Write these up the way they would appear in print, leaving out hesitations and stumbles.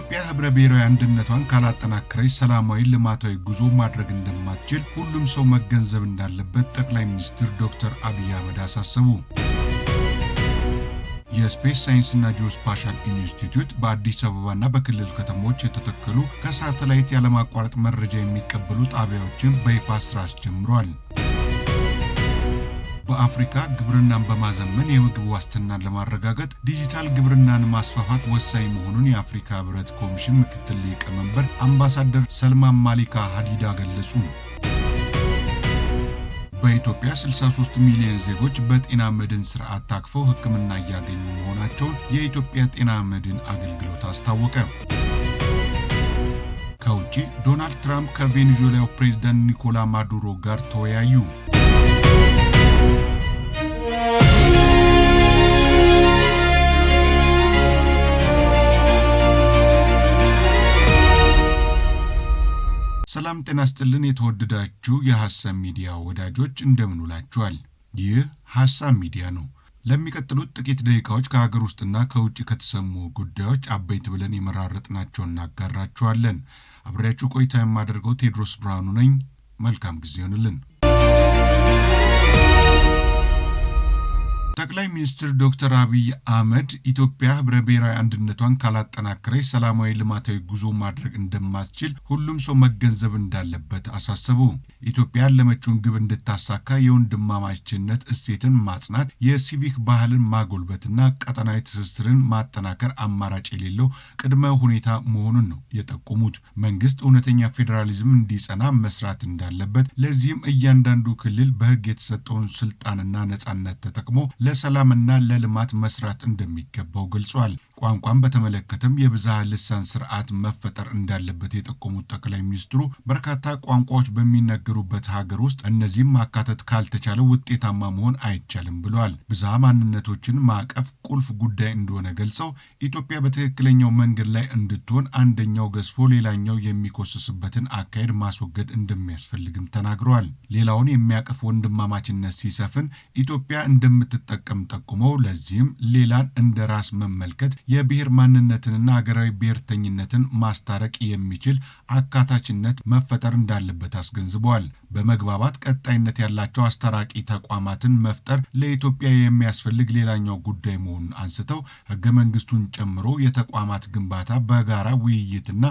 ኢትዮጵያ ህብረ ብሔራዊ አንድነቷን ካላጠናከረች ሰላማዊ ልማታዊ ጉዞ ማድረግ እንደማትችል ሁሉም ሰው መገንዘብ እንዳለበት ጠቅላይ ሚኒስትር ዶክተር አብይ አህመድ አሳሰቡ። የስፔስ ሳይንስና ጂኦስፓሻል ኢንስቲትዩት በአዲስ አበባና በክልል ከተሞች የተተከሉ ከሳተላይት ያለማቋረጥ መረጃ የሚቀበሉ ጣቢያዎችን በይፋ ስራ አስጀምሯል። በአፍሪካ ግብርናን በማዘመን የምግብ ዋስትናን ለማረጋገጥ ዲጂታል ግብርናን ማስፋፋት ወሳኝ መሆኑን የአፍሪካ ህብረት ኮሚሽን ምክትል ሊቀመንበር አምባሳደር ሰልማን ማሊካ ሀዲዳ ገለጹ። በኢትዮጵያ 63 ሚሊዮን ዜጎች በጤና መድን ስርዓት ታቅፈው ሕክምና እያገኙ መሆናቸውን የኢትዮጵያ ጤና መድን አገልግሎት አስታወቀ። ከውጪ ዶናልድ ትራምፕ ከቬኔዙዌላው ፕሬዝዳንት ኒኮላ ማዱሮ ጋር ተወያዩ። ሰላም ጤና ይስጥልን። የተወደዳችሁ የሐሳብ ሚዲያ ወዳጆች እንደምን ውላችኋል? ይህ ሐሳብ ሚዲያ ነው። ለሚቀጥሉት ጥቂት ደቂቃዎች ከሀገር ውስጥና ከውጭ ከተሰሙ ጉዳዮች አበይት ብለን የመራረጥናቸውን እናጋራችኋለን። አብሬያችሁ ቆይታ የማደርገው ቴዎድሮስ ብርሃኑ ነኝ። መልካም ጊዜ ይሁንልን። ጠቅላይ ሚኒስትር ዶክተር አብይ አህመድ ኢትዮጵያ ህብረ ብሔራዊ አንድነቷን ካላጠናከረች ሰላማዊ ልማታዊ ጉዞ ማድረግ እንደማትችል ሁሉም ሰው መገንዘብ እንዳለበት አሳሰቡ። ኢትዮጵያ ያለመችውን ግብ እንድታሳካ የወንድማማችነት እሴትን ማጽናት፣ የሲቪክ ባህልን ማጎልበትና ቀጠናዊ ትስስርን ማጠናከር አማራጭ የሌለው ቅድመ ሁኔታ መሆኑን ነው የጠቆሙት። መንግስት እውነተኛ ፌዴራሊዝም እንዲጸና መስራት እንዳለበት፣ ለዚህም እያንዳንዱ ክልል በህግ የተሰጠውን ስልጣንና ነጻነት ተጠቅሞ ለሰላምና ለልማት መስራት እንደሚገባው ገልጿል። ቋንቋን በተመለከተም የብዝሃ ልሳን ስርዓት መፈጠር እንዳለበት የጠቆሙት ጠቅላይ ሚኒስትሩ በርካታ ቋንቋዎች በሚነገሩበት ሀገር ውስጥ እነዚህም ማካተት ካልተቻለ ውጤታማ መሆን አይቻልም ብለዋል። ብዝሃ ማንነቶችን ማዕቀፍ ቁልፍ ጉዳይ እንደሆነ ገልጸው ኢትዮጵያ በትክክለኛው መንገድ ላይ እንድትሆን አንደኛው ገዝፎ ሌላኛው የሚኮስስበትን አካሄድ ማስወገድ እንደሚያስፈልግም ተናግረዋል። ሌላውን የሚያቀፍ ወንድማማችነት ሲሰፍን ኢትዮጵያ እንደምትጠቀም ጠቁመው ለዚህም ሌላን እንደ ራስ መመልከት የብሔር ማንነትንና ሀገራዊ ብሔርተኝነትን ማስታረቅ የሚችል አካታችነት መፈጠር እንዳለበት አስገንዝበዋል። በመግባባት ቀጣይነት ያላቸው አስታራቂ ተቋማትን መፍጠር ለኢትዮጵያ የሚያስፈልግ ሌላኛው ጉዳይ መሆኑን አንስተው ህገ መንግስቱን ጨምሮ የተቋማት ግንባታ በጋራ ውይይትና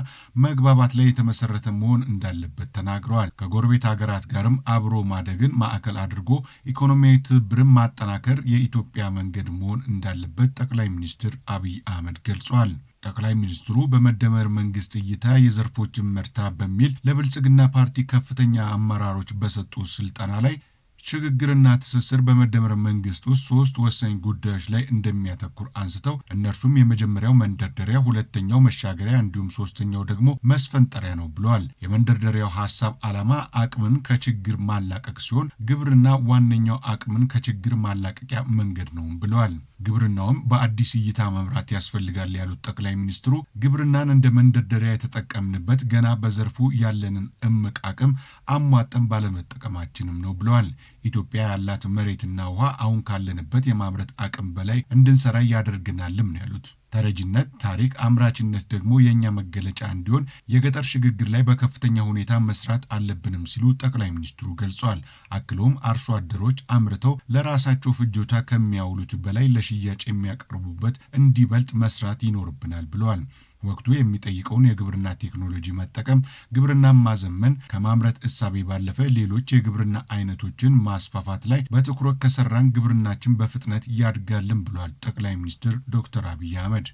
መግባባት ላይ የተመሰረተ መሆን እንዳለበት ተናግረዋል። ከጎረቤት ሀገራት ጋርም አብሮ ማደግን ማዕከል አድርጎ ኢኮኖሚያዊ ትብብርን ማጠናከር የኢትዮጵያ መንገድ መሆን እንዳለበት ጠቅላይ ሚኒስትር አብይ አህመድ ገልጿል። ጠቅላይ ሚኒስትሩ በመደመር መንግስት እይታ የዘርፎችን መርታ በሚል ለብልጽግና ፓርቲ ከፍተኛ አመራሮች በሰጡት ስልጠና ላይ ሽግግርና ትስስር በመደመር መንግስት ውስጥ 3 ወሳኝ ጉዳዮች ላይ እንደሚያተኩር አንስተው እነርሱም የመጀመሪያው መንደርደሪያ፣ ሁለተኛው መሻገሪያ እንዲሁም ሶስተኛው ደግሞ መስፈንጠሪያ ነው ብለዋል። የመንደርደሪያው ሐሳብ ዓላማ አቅምን ከችግር ማላቀቅ ሲሆን ግብርና ዋነኛው አቅምን ከችግር ማላቀቂያ መንገድ ነው ብለዋል። ግብርናውም በአዲስ እይታ መምራት ያስፈልጋል ያሉት ጠቅላይ ሚኒስትሩ ግብርናን እንደ መንደርደሪያ የተጠቀምንበት ገና በዘርፉ ያለንን እምቅ አቅም አሟጠን ባለመጠቀማችንም ነው ብለዋል። ኢትዮጵያ ያላት መሬትና ውሃ አሁን ካለንበት የማምረት አቅም በላይ እንድንሰራ ያደርገናልም ነው ያሉት። ተረጅነት፣ ታሪክ፣ አምራችነት ደግሞ የኛ መገለጫ እንዲሆን የገጠር ሽግግር ላይ በከፍተኛ ሁኔታ መስራት አለብንም ሲሉ ጠቅላይ ሚኒስትሩ ገልጸዋል። አክሎም አርሶ አደሮች አምርተው ለራሳቸው ፍጆታ ከሚያውሉት በላይ ለሽያጭ የሚያቀርቡበት እንዲበልጥ መስራት ይኖርብናል ብለዋል። ወቅቱ የሚጠይቀውን የግብርና ቴክኖሎጂ መጠቀም፣ ግብርናን ማዘመን፣ ከማምረት እሳቤ ባለፈ ሌሎች የግብርና አይነቶችን ማስፋፋት ላይ በትኩረት ከሰራን ግብርናችን በፍጥነት ያድጋልን ብለዋል ጠቅላይ ሚኒስትር ዶክተር አብይ አህመድ።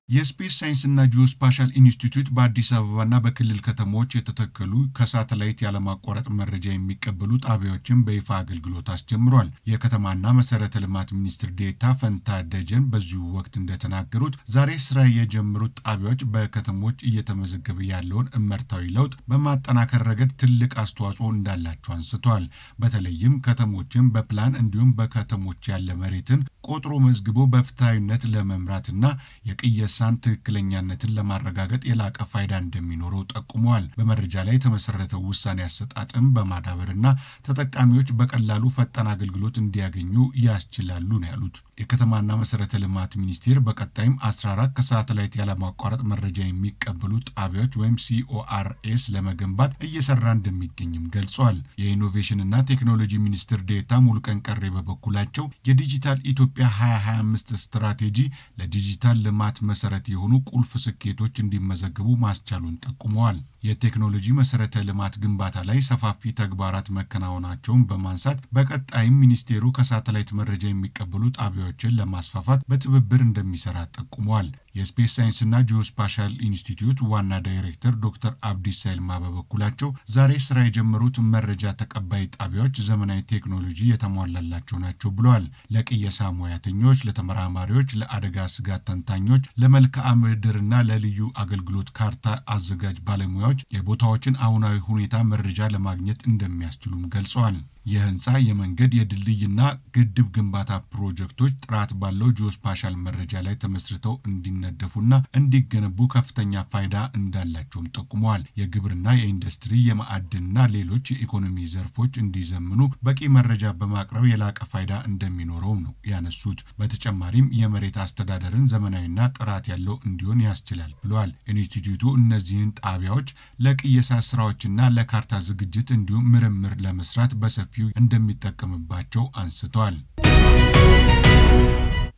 የስፔስ ሳይንስና ጂኦስፓሻል ኢንስቲትዩት በአዲስ አበባና በክልል ከተሞች የተተከሉ ከሳተላይት ያለማቋረጥ መረጃ የሚቀበሉ ጣቢያዎችን በይፋ አገልግሎት አስጀምሯል። የከተማና መሰረተ ልማት ሚኒስትር ዴኤታ ፈንታ ደጀን በዚሁ ወቅት እንደተናገሩት ዛሬ ስራ የጀመሩት ጣቢያዎች በከተሞች እየተመዘገበ ያለውን እመርታዊ ለውጥ በማጠናከር ረገድ ትልቅ አስተዋጽኦ እንዳላቸው አንስተዋል። በተለይም ከተሞችን በፕላን እንዲሁም በከተሞች ያለ መሬትን ቆጥሮ መዝግቦ በፍትሃዊነት ለመምራትና የቅየሳን ትክክለኛነትን ለማረጋገጥ የላቀ ፋይዳ እንደሚኖረው ጠቁመዋል። በመረጃ ላይ የተመሰረተው ውሳኔ አሰጣጥን በማዳበርና ተጠቃሚዎች በቀላሉ ፈጣን አገልግሎት እንዲያገኙ ያስችላሉ ነው ያሉት። የከተማና መሰረተ ልማት ሚኒስቴር በቀጣይም 14 ከሳተላይት ያለማቋረጥ መረጃ የሚቀበሉ ጣቢያዎች ወይም CORS ለመገንባት እየሰራ እንደሚገኝም ገልጿል። የኢኖቬሽንና ቴክኖሎጂ ሚኒስትር ዴኤታ ሙሉቀን ቀሬ በበኩላቸው የዲጂታል ኢትዮጵያ 2025 ስትራቴጂ ለዲጂታል ልማት መሰረት የሆኑ ቁልፍ ስኬቶች እንዲመዘገቡ ማስቻሉን ጠቁመዋል። የቴክኖሎጂ መሰረተ ልማት ግንባታ ላይ ሰፋፊ ተግባራት መከናወናቸውን በማንሳት በቀጣይም ሚኒስቴሩ ከሳተላይት መረጃ የሚቀበሉ ጣቢያዎችን ለማስፋፋት በትብብር እንደሚሰራ ጠቁመዋል። የስፔስ ሳይንስና ጂኦስፓሻል ኢንስቲትዩት ዋና ዳይሬክተር ዶክተር አብዲሳ ይልማ በበኩላቸው ዛሬ ስራ የጀመሩት መረጃ ተቀባይ ጣቢያዎች ዘመናዊ ቴክኖሎጂ የተሟላላቸው ናቸው ብለዋል። ለቅየሳ ሙያተኞች፣ ለተመራማሪዎች፣ ለአደጋ ስጋት ተንታኞች፣ ለመልክዓ ምድርና ለልዩ አገልግሎት ካርታ አዘጋጅ ባለሙያዎች የቦታዎችን አሁናዊ ሁኔታ መረጃ ለማግኘት እንደሚያስችሉም ገልጸዋል። የህንፃ፣ የመንገድ፣ የድልድይና ግድብ ግንባታ ፕሮጀክቶች ጥራት ባለው ጂኦስፓሻል መረጃ ላይ ተመስርተው እንዲነደፉና እንዲገነቡ ከፍተኛ ፋይዳ እንዳላቸውም ጠቁመዋል። የግብርና፣ የኢንዱስትሪ፣ የማዕድንና ሌሎች የኢኮኖሚ ዘርፎች እንዲዘምኑ በቂ መረጃ በማቅረብ የላቀ ፋይዳ እንደሚኖረውም ነው ያነሱት። በተጨማሪም የመሬት አስተዳደርን ዘመናዊና ጥራት ያለው እንዲሆን ያስችላል ብለዋል። ኢንስቲትዩቱ እነዚህን ጣቢያዎች ለቅየሳ ስራዎችና ለካርታ ዝግጅት እንዲሁም ምርምር ለመስራት በሰፊው እንደሚጠቀምባቸው አንስተዋል።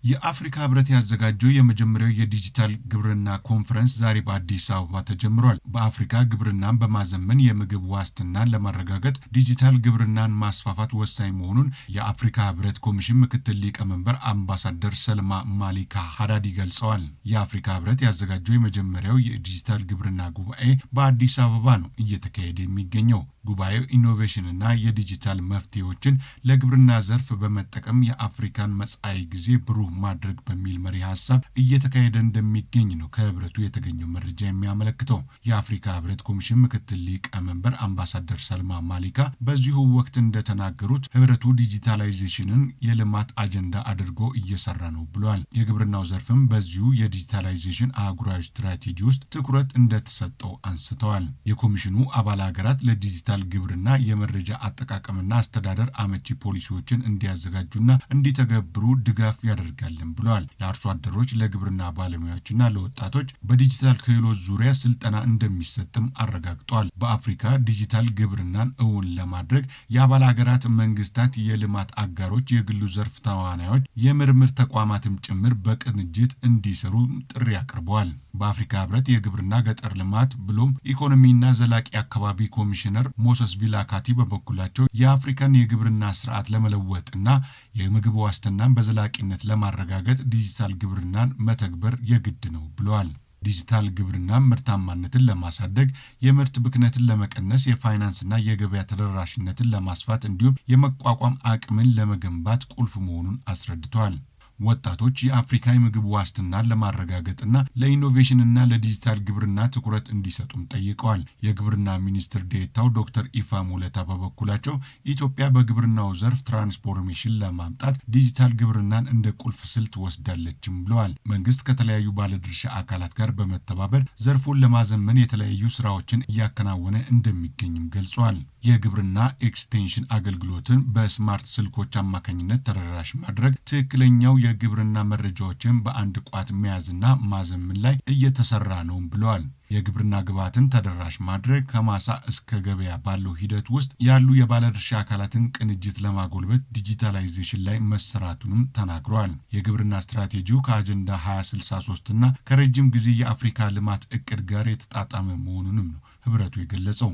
የአፍሪካ ህብረት ያዘጋጀው የመጀመሪያው የዲጂታል ግብርና ኮንፈረንስ ዛሬ በአዲስ አበባ ተጀምሯል። በአፍሪካ ግብርናን በማዘመን የምግብ ዋስትናን ለማረጋገጥ ዲጂታል ግብርናን ማስፋፋት ወሳኝ መሆኑን የአፍሪካ ህብረት ኮሚሽን ምክትል ሊቀመንበር አምባሳደር ሰልማ ማሊካ ሀዳዲ ገልጸዋል። የአፍሪካ ህብረት ያዘጋጀው የመጀመሪያው የዲጂታል ግብርና ጉባኤ በአዲስ አበባ ነው እየተካሄደ የሚገኘው። ጉባኤው ኢኖቬሽንና የዲጂታል መፍትሄዎችን ለግብርና ዘርፍ በመጠቀም የአፍሪካን መጻኢ ጊዜ ብሩህ ማድረግ በሚል መሪ ሀሳብ እየተካሄደ እንደሚገኝ ነው ከህብረቱ የተገኘው መረጃ የሚያመለክተው። የአፍሪካ ህብረት ኮሚሽን ምክትል ሊቀመንበር አምባሳደር ሰልማ ማሊካ በዚሁ ወቅት እንደተናገሩት ህብረቱ ዲጂታላይዜሽንን የልማት አጀንዳ አድርጎ እየሰራ ነው ብለዋል። የግብርናው ዘርፍም በዚሁ የዲጂታላይዜሽን አህጉራዊ ስትራቴጂ ውስጥ ትኩረት እንደተሰጠው አንስተዋል። የኮሚሽኑ አባል ሀገራት ለዲጂታል ግብርና የመረጃ አጠቃቀምና አስተዳደር አመቺ ፖሊሲዎችን እንዲያዘጋጁና እንዲተገብሩ ድጋፍ ያደርጋልን ብለዋል። ለአርሶ አደሮች፣ ለግብርና ባለሙያዎችና ለወጣቶች በዲጂታል ክህሎት ዙሪያ ስልጠና እንደሚሰጥም አረጋግጧል። በአፍሪካ ዲጂታል ግብርናን እውን ለማድረግ የአባል ሀገራት መንግስታት፣ የልማት አጋሮች፣ የግሉ ዘርፍ ተዋናዮች፣ የምርምር ተቋማትም ጭምር በቅንጅት እንዲሰሩ ጥሪ አቅርበዋል። በአፍሪካ ህብረት የግብርና ገጠር ልማት ብሎም ኢኮኖሚና ዘላቂ አካባቢ ኮሚሽነር ሞሰስ ቪላካቲ በበኩላቸው የአፍሪካን የግብርና ስርዓት ለመለወጥና የምግብ ዋስትናን በዘላቂነት ለማረጋገጥ ዲጂታል ግብርናን መተግበር የግድ ነው ብለዋል። ዲጂታል ግብርና ምርታማነትን ለማሳደግ፣ የምርት ብክነትን ለመቀነስ፣ የፋይናንስና የገበያ ተደራሽነትን ለማስፋት እንዲሁም የመቋቋም አቅምን ለመገንባት ቁልፍ መሆኑን አስረድተዋል። ወጣቶች የአፍሪካ የምግብ ዋስትናን ለማረጋገጥና ለኢኖቬሽንና ለዲጂታል ግብርና ትኩረት እንዲሰጡም ጠይቀዋል። የግብርና ሚኒስትር ዴኤታው ዶክተር ኢፋ ሙለታ በበኩላቸው ኢትዮጵያ በግብርናው ዘርፍ ትራንስፎርሜሽን ለማምጣት ዲጂታል ግብርናን እንደ ቁልፍ ስልት ወስዳለችም ብለዋል። መንግስት ከተለያዩ ባለድርሻ አካላት ጋር በመተባበር ዘርፉን ለማዘመን የተለያዩ ስራዎችን እያከናወነ እንደሚገኝም ገልጿል። የግብርና ኤክስቴንሽን አገልግሎትን በስማርት ስልኮች አማካኝነት ተደራሽ ማድረግ፣ ትክክለኛው የግብርና መረጃዎችን በአንድ ቋት መያዝና ማዘመን ላይ እየተሰራ ነው ብለዋል። የግብርና ግብዓትን ተደራሽ ማድረግ ከማሳ እስከ ገበያ ባለው ሂደት ውስጥ ያሉ የባለድርሻ አካላትን ቅንጅት ለማጎልበት ዲጂታላይዜሽን ላይ መሰራቱንም ተናግረዋል። የግብርና ስትራቴጂው ከአጀንዳ 2063 እና ከረጅም ጊዜ የአፍሪካ ልማት እቅድ ጋር የተጣጣመ መሆኑንም ነው ህብረቱ የገለጸው።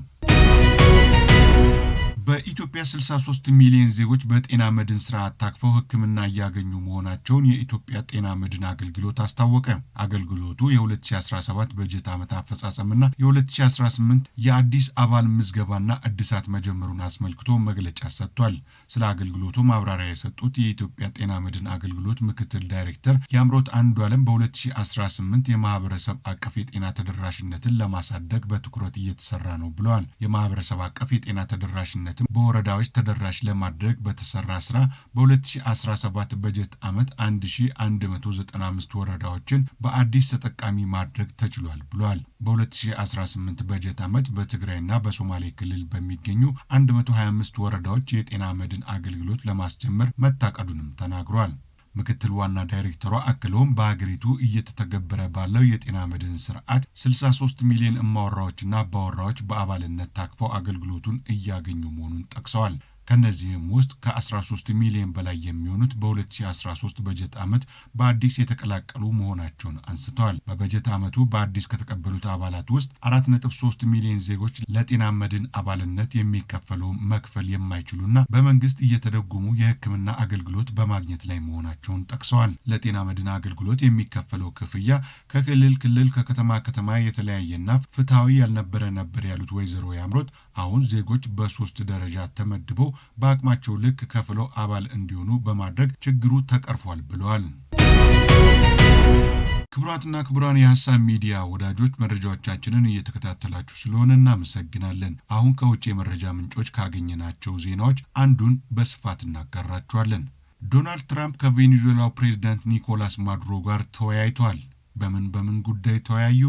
በኢትዮጵያ 63 ሚሊዮን ዜጎች በጤና መድን ስርዓት ታቅፈው ሕክምና እያገኙ መሆናቸውን የኢትዮጵያ ጤና መድን አገልግሎት አስታወቀ። አገልግሎቱ የ2017 በጀት ዓመት አፈጻጸምና የ2018 የአዲስ አባል ምዝገባና እድሳት መጀመሩን አስመልክቶ መግለጫ ሰጥቷል። ስለ አገልግሎቱ ማብራሪያ የሰጡት የኢትዮጵያ ጤና መድን አገልግሎት ምክትል ዳይሬክተር የአምሮት አንዱዓለም በ2018 የማህበረሰብ አቀፍ የጤና ተደራሽነትን ለማሳደግ በትኩረት እየተሰራ ነው ብለዋል። የማህበረሰብ አቀፍ የጤና ተደራሽነት ማለትም በወረዳዎች ተደራሽ ለማድረግ በተሰራ ስራ በ2017 በጀት ዓመት 1195 ወረዳዎችን በአዲስ ተጠቃሚ ማድረግ ተችሏል ብሏል። በ2018 በጀት ዓመት በትግራይና በሶማሌ ክልል በሚገኙ 125 ወረዳዎች የጤና መድን አገልግሎት ለማስጀመር መታቀዱንም ተናግሯል። ምክትል ዋና ዳይሬክተሯ አክለውም በሀገሪቱ እየተተገበረ ባለው የጤና መድን ስርዓት 63 ሚሊዮን እማወራዎችና አባወራዎች በአባልነት ታቅፈው አገልግሎቱን እያገኙ መሆኑን ጠቅሰዋል። ከነዚህም ውስጥ ከ13 ሚሊዮን በላይ የሚሆኑት በ2013 በጀት ዓመት በአዲስ የተቀላቀሉ መሆናቸውን አንስተዋል። በበጀት ዓመቱ በአዲስ ከተቀበሉት አባላት ውስጥ 4.3 ሚሊዮን ዜጎች ለጤና መድን አባልነት የሚከፈለው መክፈል የማይችሉና በመንግስት እየተደጎሙ የሕክምና አገልግሎት በማግኘት ላይ መሆናቸውን ጠቅሰዋል። ለጤና መድን አገልግሎት የሚከፈለው ክፍያ ከክልል ክልል ከከተማ ከተማ የተለያየና ፍትሐዊ ያልነበረ ነበር ያሉት ወይዘሮ ያምሮት አሁን ዜጎች በ3 ደረጃ ተመድበው በአቅማቸው ልክ ከፍለው አባል እንዲሆኑ በማድረግ ችግሩ ተቀርፏል ብለዋል። ክቡራትና ክቡራን የሐሳብ ሚዲያ ወዳጆች መረጃዎቻችንን እየተከታተላችሁ ስለሆነ እናመሰግናለን። አሁን ከውጭ የመረጃ ምንጮች ካገኘናቸው ዜናዎች አንዱን በስፋት እናጋራችኋለን። ዶናልድ ትራምፕ ከቬኔዙዌላው ፕሬዝዳንት ኒኮላስ ማዱሮ ጋር ተወያይተዋል። በምን ጉዳይ ተወያዩ?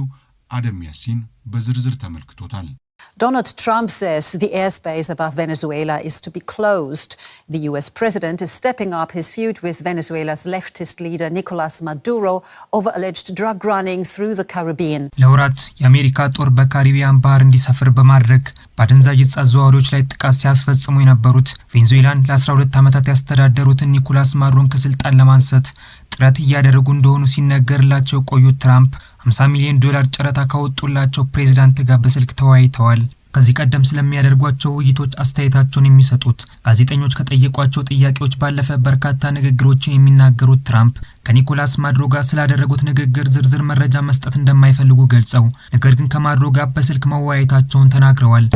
አደም ያሲን በዝርዝር ተመልክቶታል። Donald Trump says the airspace above Venezuela is to be closed. The U.S. president is stepping up his feud with Venezuela's leftist leader Nicolas Maduro over alleged drug running through the Caribbean. ለወራት የአሜሪካ ጦር በካሪቢያን ባህር እንዲሰፍር በማድረግ በአደንዛዥ ዕፅ አዘዋዋሪዎች ላይ ጥቃት ሲያስፈጽሙ የነበሩት ቬኔዙዌላን ለ12 ዓመታት ያስተዳደሩትን ኒኮላስ ማዱሮን ከስልጣን ለማንሳት ጥረት እያደረጉ እንደሆኑ ሲነገርላቸው ቆዩት ትራምፕ $50 ሚሊዮን ጨረታ ካወጡላቸው ፕሬዝዳንት ጋር በስልክ ተወያይተዋል። ከዚህ ቀደም ስለሚያደርጓቸው ውይይቶች አስተያየታቸውን የሚሰጡት ጋዜጠኞች ከጠየቋቸው ጥያቄዎች ባለፈ በርካታ ንግግሮችን የሚናገሩት ትራምፕ ከኒኮላስ ማዱሮ ጋር ስላደረጉት ንግግር ዝርዝር መረጃ መስጠት እንደማይፈልጉ ገልጸው ነገር ግን ከማዱሮ ጋር በስልክ መወያየታቸውን ተናግረዋል።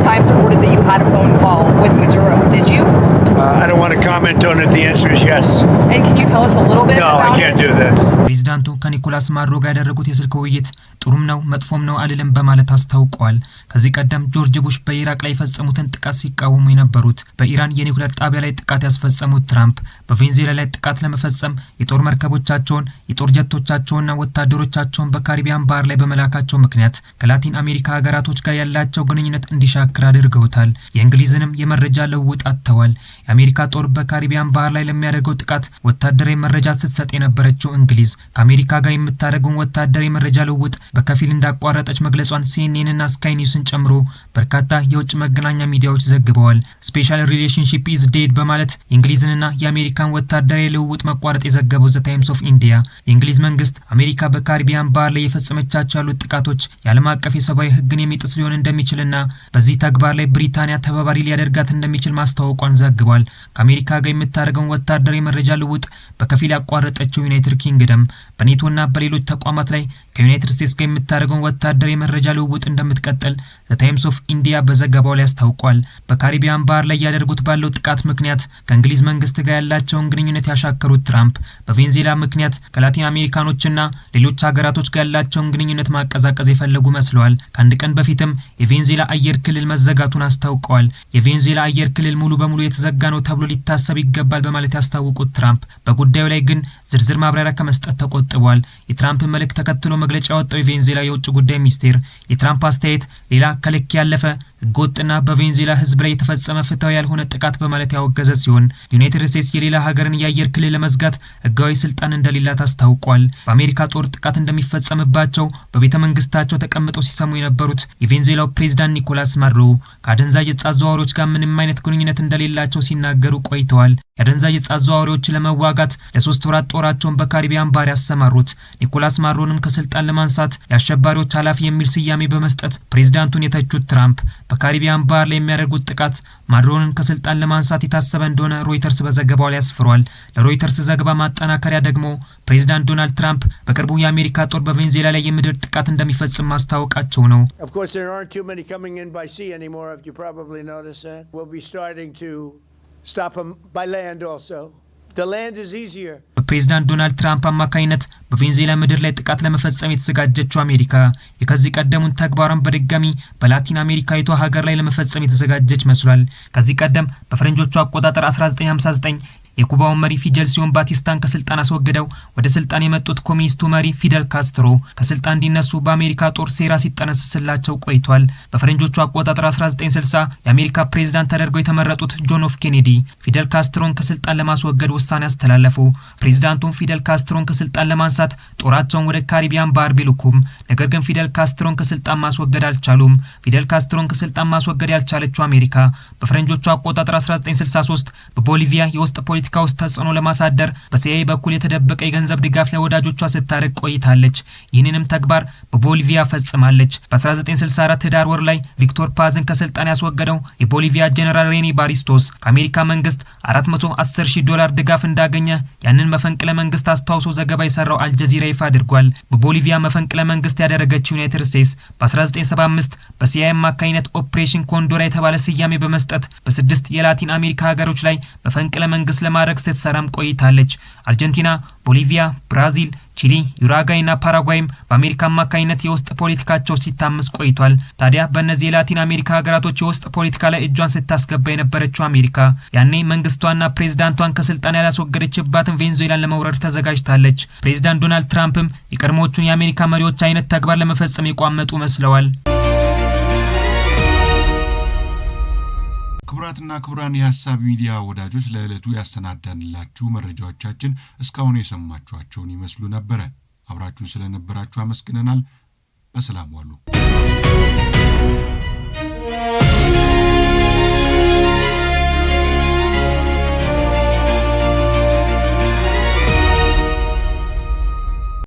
I don't want to comment on it. The answer is yes. And can you tell us a little bit about it? No, I can't do that. ፕሬዝዳንቱ ከኒኮላስ ማዱሮ ጋር ያደረጉት የስልክ ውይይት ጥሩም ነው መጥፎም ነው አልልም በማለት አስታውቀዋል። ከዚህ ቀደም ጆርጅ ቡሽ በኢራቅ ላይ የፈጸሙትን ጥቃት ሲቃወሙ የነበሩት በኢራን የኒውክሌር ጣቢያ ላይ ጥቃት ያስፈጸሙት ትራምፕ በቬኔዙዌላ ላይ ጥቃት ለመፈጸም የጦር መርከቦቻቸውን የጦር ጀቶቻቸውንና ወታደሮቻቸውን በካሪቢያን ባህር ላይ በመላካቸው ምክንያት ከላቲን አሜሪካ ሀገራቶች ጋር ያላቸው ግንኙነት እንዲሻክር አድርገውታል። የእንግሊዝንም የመረጃ ልውውጥ አጥተዋል። የአሜሪካ ጦር በካሪቢያን ባህር ላይ ለሚያደርገው ጥቃት ወታደራዊ መረጃ ስትሰጥ የነበረችው እንግሊዝ ከአሜሪካ ጋር የምታደርገውን ወታደራዊ መረጃ ልውውጥ በከፊል እንዳቋረጠች መግለጿን ሲኤንኤን እና ስካይ ኒውስን ጨምሮ በርካታ የውጭ መገናኛ ሚዲያዎች ዘግበዋል። ስፔሻል ሪሌሽንሺፕ ኢዝ ዴድ በማለት የእንግሊዝንና የአሜሪካን ወታደራዊ ልውውጥ መቋረጥ የዘገበው ዘ ታይምስ ኦፍ ኢንዲያ የእንግሊዝ መንግስት አሜሪካ በካሪቢያን ባህር ላይ የፈጸመቻቸው ያሉት ጥቃቶች የዓለም አቀፍ የሰብአዊ ሕግን የሚጥስ ሊሆን እንደሚችልና በዚህ ተግባር ላይ ብሪታንያ ተባባሪ ሊያደርጋት እንደሚችል ማስታወቋን ዘግቧል። ከአሜሪካ ጋር የምታደርገውን ወታደራዊ መረጃ ልውውጥ በከፊል ያቋረጠችው ዩናይትድ ኪንግደም በኔቶና በሌሎች ተቋማት ላይ ከዩናይትድ ስቴትስ ጋር የምታደርገውን ወታደራዊ መረጃ ልውውጥ እንደምትቀጥል ዘ ታይምስ ኦፍ ኢንዲያ በዘገባው ላይ አስታውቋል። በካሪቢያን ባህር ላይ ያደርጉት ባለው ጥቃት ምክንያት ከእንግሊዝ መንግስት ጋር ያላቸውን ግንኙነት ያሻከሩት ትራምፕ በቬኔዙዌላ ምክንያት ከላቲን አሜሪካኖችና ሌሎች ሀገራቶች ጋር ያላቸውን ግንኙነት ማቀዛቀዝ የፈለጉ መስለዋል። ከአንድ ቀን በፊትም የቬኔዙዌላ አየር ክልል መዘጋቱን አስታውቀዋል። የቬኔዙዌላ አየር ክልል ሙሉ በሙሉ የተዘጋ ነው ተብሎ ሊታሰብ ይገባል በማለት ያስታወቁት ትራምፕ በጉዳዩ ላይ ግን ዝርዝር ማብራሪያ ከመስጠት ተቆጥበዋል። የትራምፕ መልእክት ተከትሎ መግለጫ ያወጣው የቬኔዙዌላ የውጭ ጉዳይ ሚኒስቴር የትራምፕ አስተያየት ሌላ ከልክ ያለፈ ህገወጥና በቬኔዙዌላ ህዝብ ላይ የተፈጸመ ፍትሃዊ ያልሆነ ጥቃት በማለት ያወገዘ ሲሆን ዩናይትድ ስቴትስ የሌላ ሀገርን የአየር ክልል ለመዝጋት ህጋዊ ስልጣን እንደሌላት አስታውቋል። በአሜሪካ ጦር ጥቃት እንደሚፈጸምባቸው በቤተ መንግስታቸው ተቀምጠው ሲሰሙ የነበሩት የቬኔዙዌላው ፕሬዝዳንት ኒኮላስ ማዱሮ ከአደንዛዥ ዕፅ አዘዋዋሪዎች ጋር ምንም አይነት ግንኙነት እንደሌላቸው ሲናገሩ ቆይተዋል። የአደንዛዥ ዕፅ አዘዋዋሪዎችን ለመዋጋት ለ3 ወራት ጦራቸውን በካሪቢያን ባህር ያሰማሩት ኒኮላስ ማዱሮንም ከስልጣን ለማንሳት የአሸባሪዎች ኃላፊ የሚል ስያሜ በመስጠት ፕሬዝዳንቱን የተቹት ትራምፕ በካሪቢያን ባህር ላይ የሚያደርጉት ጥቃት ማዱሮንን ከስልጣን ለማንሳት የታሰበ እንደሆነ ሮይተርስ በዘገባው ላይ አስፍሯል። ለሮይተርስ ዘገባ ማጠናከሪያ ደግሞ ፕሬዝዳንት ዶናልድ ትራምፕ በቅርቡ የአሜሪካ ጦር በቬኔዙዌላ ላይ የምድር ጥቃት እንደሚፈጽም ማስታወቃቸው ነው። Stop them by land also. The land is easier. በፕሬዝዳንት ዶናልድ ትራምፕ አማካኝነት በቬኔዙዌላ ምድር ላይ ጥቃት ለመፈጸም የተዘጋጀችው አሜሪካ የከዚህ ቀደሙን ተግባሯን በድጋሚ በላቲን አሜሪካዊቷ ሀገር ላይ ለመፈጸም የተዘጋጀች መስሏል። ከዚህ ቀደም በፈረንጆቹ አቆጣጠር 1959 የኩባው መሪ ፊደል ባቲስታን ከስልጣን አስወግደው ወደ ስልጣን የመጡት ኮሚኒስቱ መሪ ፊደል ካስትሮ ከስልጣን እንዲነሱ በአሜሪካ ጦር ሴራ ሲጠነሰስላቸው ቆይቷል። በፈረንጆቹ አቆጣጠር 1960 የአሜሪካ ፕሬዝዳንት ተደርገው የተመረጡት ጆን ኤፍ ኬኔዲ ፊደል ካስትሮን ከስልጣን ለማስወገድ ውሳኔ አስተላለፉ። ፕሬዝዳንቱም ፊደል ካስትሮን ከስልጣን ለማንሳት ጦራቸውን ወደ ካሪቢያን ባህር ቢልኩም ነገር ግን ፊደል ካስትሮን ከስልጣን ማስወገድ አልቻሉም። ፊደል ካስትሮን ከስልጣን ማስወገድ ያልቻለችው አሜሪካ በፈረንጆቹ አቆጣጠር 1963 በቦሊቪያ የውስጥ ፖለቲካ ውስጥ ተጽዕኖ ለማሳደር በሲአይኤ በኩል የተደበቀ የገንዘብ ድጋፍ ለወዳጆቿ ስታረግ ቆይታለች። ይህንንም ተግባር በቦሊቪያ ፈጽማለች። በ1964 ህዳር ወር ላይ ቪክቶር ፓዝን ከስልጣን ያስወገደው የቦሊቪያ ጄኔራል ሬኒ ባሪስቶስ ከአሜሪካ መንግስት $410,000 ድጋፍ እንዳገኘ ያንን መፈንቅለ መንግስት አስታውሶ ዘገባ የሰራው አልጀዚራ ይፋ አድርጓል። በቦሊቪያ መፈንቅለ መንግስት ያደረገችው ዩናይትድ ስቴትስ በ1975 በሲአይኤ አማካኝነት ኦፕሬሽን ኮንዶራ የተባለ ስያሜ በመስጠት በ6 የላቲን አሜሪካ ሀገሮች ላይ መፈንቅለ መንግስት ለማድረግ ስትሰራም ቆይታለች። አርጀንቲና፣ ቦሊቪያ፣ ብራዚል፣ ቺሊ፣ ዩራጓይና ፓራጓይም በአሜሪካ አማካኝነት የውስጥ ፖለቲካቸው ሲታመስ ቆይቷል። ታዲያ በእነዚህ የላቲን አሜሪካ ሀገራቶች የውስጥ ፖለቲካ ላይ እጇን ስታስገባ የነበረችው አሜሪካ ያኔ መንግስቷና ፕሬዝዳንቷን ከስልጣን ያላስወገደችባትን ቬኔዙዌላን ለመውረድ ተዘጋጅታለች። ፕሬዝዳንት ዶናልድ ትራምፕም የቀድሞዎቹን የአሜሪካ መሪዎች አይነት ተግባር ለመፈጸም የቋመጡ መስለዋል። ክቡራትና ክቡራን የሀሳብ ሚዲያ ወዳጆች ለዕለቱ ያሰናዳንላችሁ መረጃዎቻችን እስካሁን የሰማችኋቸውን ይመስሉ ነበረ። አብራችሁን ስለነበራችሁ አመስግነናል። በሰላም ዋሉ።